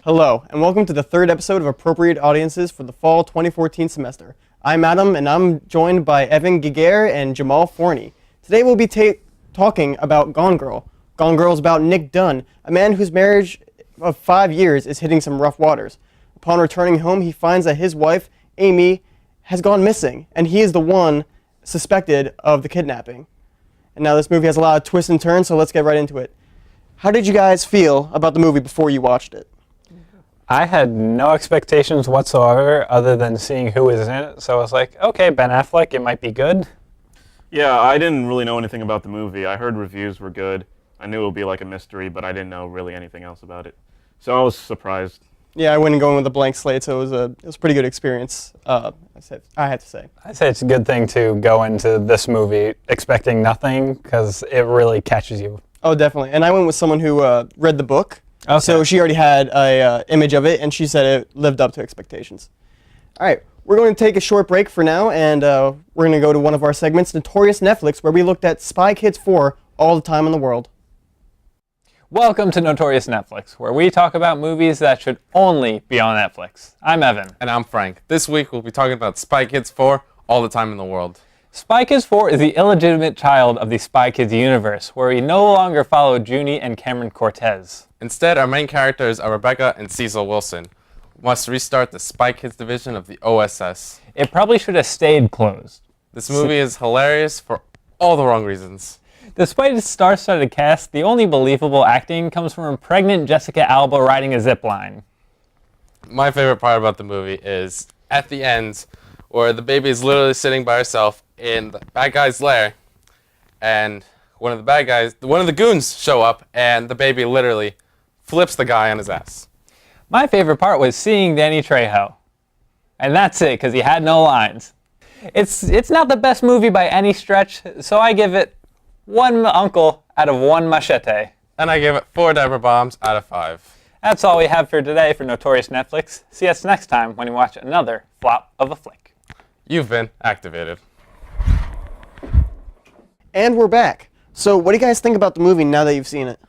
Hello, and welcome to the third episode of Appropriate Audiences for the fall 2014 semester. I'm Adam, and I'm joined by Evan Giger and Jamal Forney. Today we'll be talking about Gone Girl. Gone Girl is about Nick Dunn, a man whose marriage of 5 years is hitting some rough waters. Upon returning home, he finds that his wife, Amy, has gone missing, and he is the one suspected of the kidnapping. And now this movie has a lot of twists and turns, so let's get right into it. How did you guys feel about the movie before you watched it? I had no expectations whatsoever other than seeing who was in it, so I was like, okay, Ben Affleck, it might be good. Yeah, I didn't really know anything about the movie. I heard reviews were good. I knew it would be like a mystery, but I didn't know really anything else about it. So I was surprised. Yeah, I went in going with a blank slate, so it was a pretty good experience, I had to say. I'd say it's a good thing to go into this movie expecting nothing, because it really catches you. Oh, definitely. And I went with someone who read the book. Okay. So she already had a image of it, and she said it lived up to expectations. All right, we're going to take a short break for now, and we're going to go to one of our segments, Notorious Netflix, where we looked at Spy Kids 4, All the Time in the World. Welcome to Notorious Netflix, where we talk about movies that should only be on Netflix. I'm Evan. And I'm Frank. This week we'll be talking about Spy Kids 4, All the Time in the World. Spy Kids 4 is the illegitimate child of the Spy Kids universe, where we no longer follow Junie and Cameron Cortez. Instead, our main characters are Rebecca and Cecil Wilson, who must restart the Spy Kids division of the OSS. It probably should have stayed closed. This movie is hilarious for all the wrong reasons. Despite its star-studded cast, the only believable acting comes from pregnant Jessica Alba riding a zip line. My favorite part about the movie is at the end, where the baby is literally sitting by herself in the bad guy's lair, and one of the goons show up, and the baby literally flips the guy on his ass. My favorite part was seeing Danny Trejo. And that's it, because he had no lines. It's not the best movie by any stretch, so I give it 1 uncle out of 1 machete. And I give it 4 diaper bombs out of 5. That's all we have for today for Notorious Netflix. See us next time when we watch another flop of a flick. You've been activated. And we're back. So what do you guys think about the movie now that you've seen it?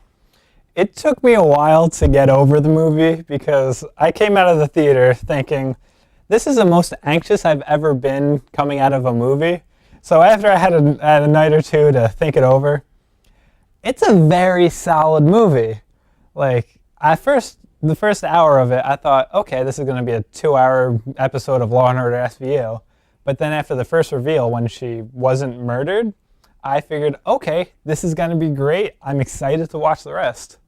It took me a while to get over the movie because I came out of the theater thinking, this is the most anxious I've ever been coming out of a movie. So after I had a night or two to think it over, it's a very solid movie. Like, the first hour of it, I thought, okay, this is going to be a 2-hour episode of Law & Order SVU. But then after the first reveal, when she wasn't murdered, I figured, okay, this is going to be great. I'm excited to watch the rest.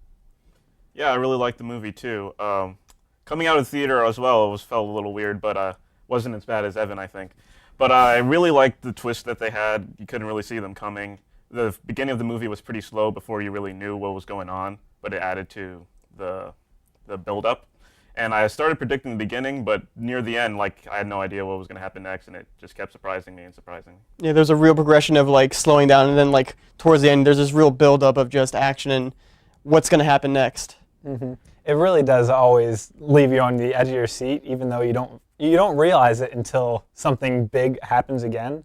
Yeah, I really liked the movie too. Coming out of the theater as well, it felt a little weird, but wasn't as bad as Evan, I think. But I really liked the twist that they had. You couldn't really see them coming. The beginning of the movie was pretty slow before you really knew what was going on, but it added to the build-up. And I started predicting the beginning, but near the end, like, I had no idea what was going to happen next, and it just kept surprising me and surprising me. Yeah, there's a real progression of like slowing down, and then like towards the end, there's this real build-up of just action and what's going to happen next. Mm-hmm. It really does always leave you on the edge of your seat, even though you don't realize it until something big happens again.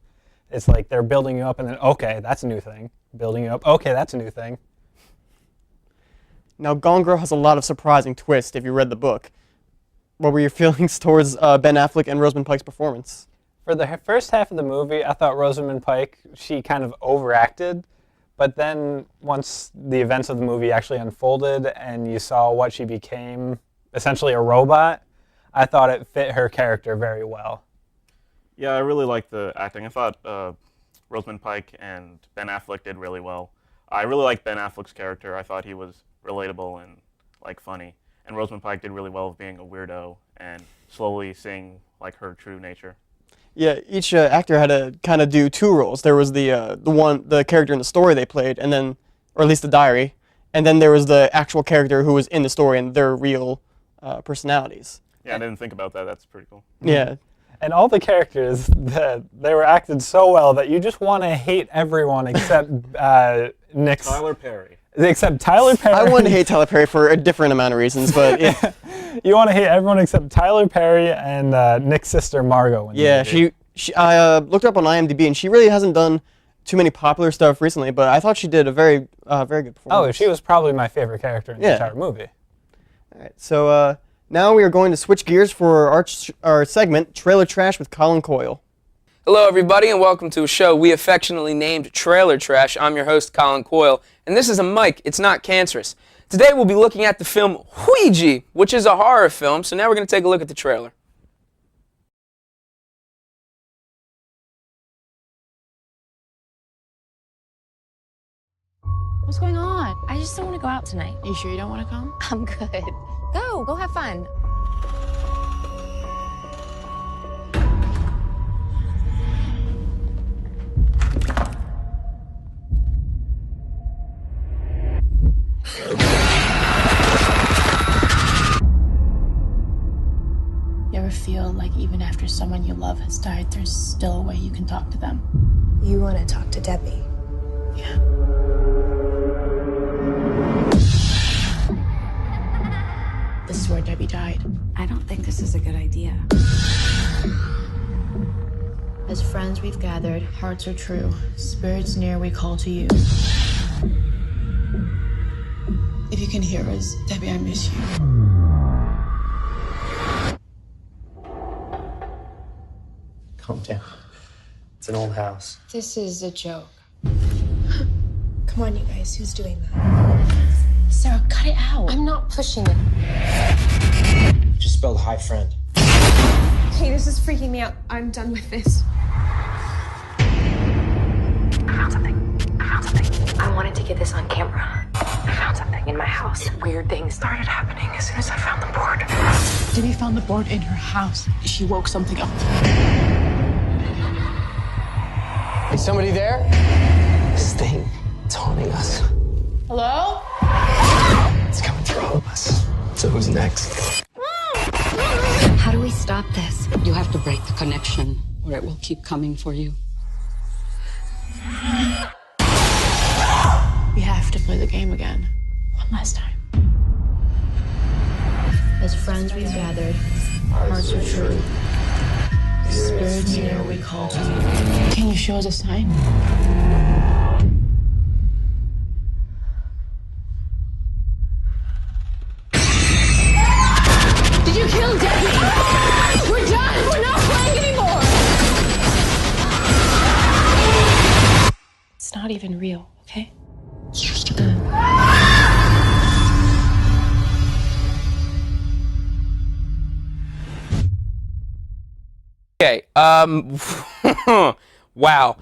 It's like they're building you up, and then, okay, that's a new thing. Building you up, okay, that's a new thing. Now, Gone Girl has a lot of surprising twists if you read the book. What were your feelings towards Ben Affleck and Rosamund Pike's performance? For the first half of the movie, I thought Rosamund Pike, she kind of overacted. But then once the events of the movie actually unfolded and you saw what she became, essentially a robot, I thought it fit her character very well. Yeah, I really liked the acting. I thought Rosamund Pike and Ben Affleck did really well. I really liked Ben Affleck's character. I thought he was relatable and like funny. And Rosamund Pike did really well of being a weirdo and slowly seeing like her true nature. Yeah, each actor had to kind of do 2 roles. There was the character in the story they played, and then, or at least the diary, and then there was the actual character who was in the story and their real personalities. Yeah, I didn't think about that. That's pretty cool. Yeah. And all the characters, they were acted so well that you just want to hate everyone except Nick's. Tyler Perry. Except Tyler Perry. I want to hate Tyler Perry for a different amount of reasons, but yeah. You want to hate everyone except Tyler Perry and Nick's sister Margot. Yeah, I looked her up on IMDb, and she really hasn't done too many popular stuff recently, but I thought she did a very good performance. Oh, she was probably my favorite character in the entire movie. All right, so Now we are going to switch gears for our segment, Trailer Trash with Colin Coyle. Hello, everybody, and welcome to a show we affectionately named Trailer Trash. I'm your host, Colin Coyle, and this is a mic. It's not cancerous. Today we'll be looking at the film Ouija, which is a horror film, so now we're going to take a look at the trailer. What's going on? I just don't want to go out tonight. You sure you don't want to come? I'm good. Go have fun. You ever feel like even after someone you love has died, there's still a way you can talk to them? You want to talk to Debbie? Yeah. This is where Debbie died. I don't think this is a good idea. As friends we've gathered, hearts are true. Spirits near we call to you. If you can hear us, Debbie, I miss you. Calm down. It's an old house. This is a joke. Come on, you guys. Who's doing that? Sarah, cut it out. I'm not pushing it. You just spelled hi friend. Hey, this is freaking me out. I'm done with this. I found something. I wanted to get this on camera. I found something in my house. Weird things started happening as soon as I found the board. Debbie found the board in her house. She woke something up. Is somebody there? This thing, it's haunting us. Hello? It's coming through all of us. So who's next? How do we stop this? You have to break the connection, or it will keep coming for you. We have to play the game again. One last time. As friends we've gathered, hearts are true. Spirits near we call to you. Can you show us a sign? Did you kill Debbie? We're done! We're not playing anymore! It's not even real, okay? It's just a game. Okay, wow.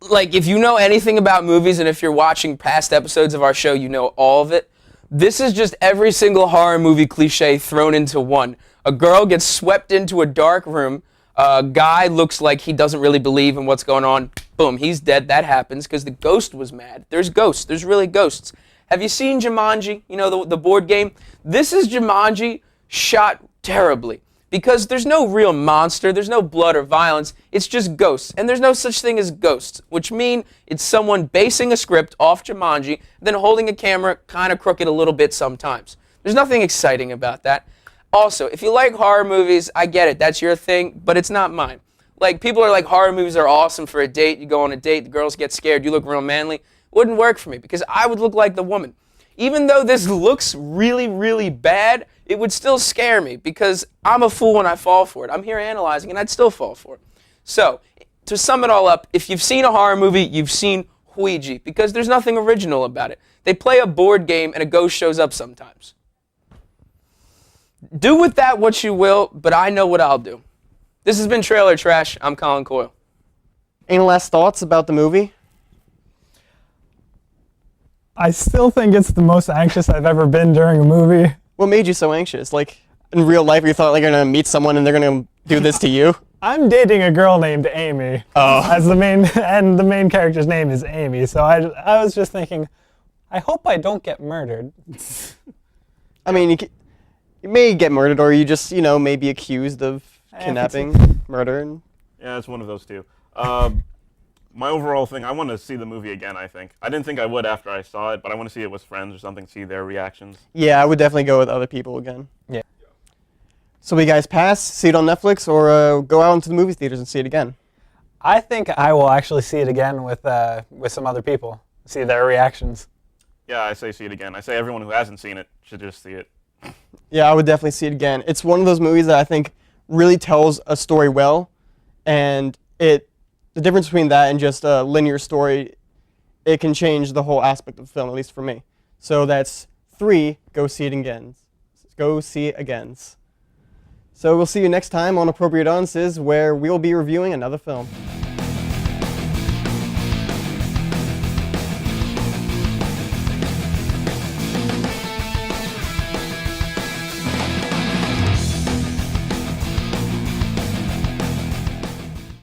Like, if you know anything about movies and if you're watching past episodes of our show, you know all of it. This is just every single horror movie cliche thrown into one. A girl gets swept into a dark room. A guy looks like he doesn't really believe in what's going on. Boom, he's dead. That happens because the ghost was mad. There's ghosts. There's really ghosts. Have you seen Jumanji? You know, the board game? This is Jumanji shot terribly. Because there's no real monster, there's no blood or violence, it's just ghosts. And there's no such thing as ghosts, which mean it's someone basing a script off Jumanji, then holding a camera kind of crooked a little bit sometimes. There's nothing exciting about that. Also, if you like horror movies, I get it, that's your thing, but it's not mine. Like, people are like, horror movies are awesome for a date, you go on a date, the girls get scared, you look real manly. It wouldn't work for me, because I would look like the woman. Even though this looks really, really bad, it would still scare me because I'm a fool when I fall for it. I'm here analyzing and I'd still fall for it. So, to sum it all up, if you've seen a horror movie, you've seen Ouija because there's nothing original about it. They play a board game and a ghost shows up sometimes. Do with that what you will, but I know what I'll do. This has been Trailer Trash. I'm Colin Coyle. Any last thoughts about the movie? I still think it's the most anxious I've ever been during a movie. What made you so anxious? Like, in real life, you thought like you're gonna meet someone and they're gonna do this to you? I'm dating a girl named Amy. Oh. As the main character's name is Amy. So I was just thinking, I hope I don't get murdered. I mean, you may get murdered, or you just, may be accused of kidnapping, murder, and... Yeah, it's one of those two. My overall thing, I want to see the movie again, I think. I didn't think I would after I saw it, but I want to see it with friends or something, see their reactions. Yeah, I would definitely go with other people again. Yeah. So will you guys pass, see it on Netflix, or go out into the movie theaters and see it again? I think I will actually see it again with some other people, see their reactions. Yeah, I say see it again. I say everyone who hasn't seen it should just see it. Yeah, I would definitely see it again. It's one of those movies that I think really tells a story well, and the difference between that and just a linear story, it can change the whole aspect of the film, at least for me. So that's 3 go see it again. Go see it again. So we'll see you next time on Appropriate Audiences, where we'll be reviewing another film.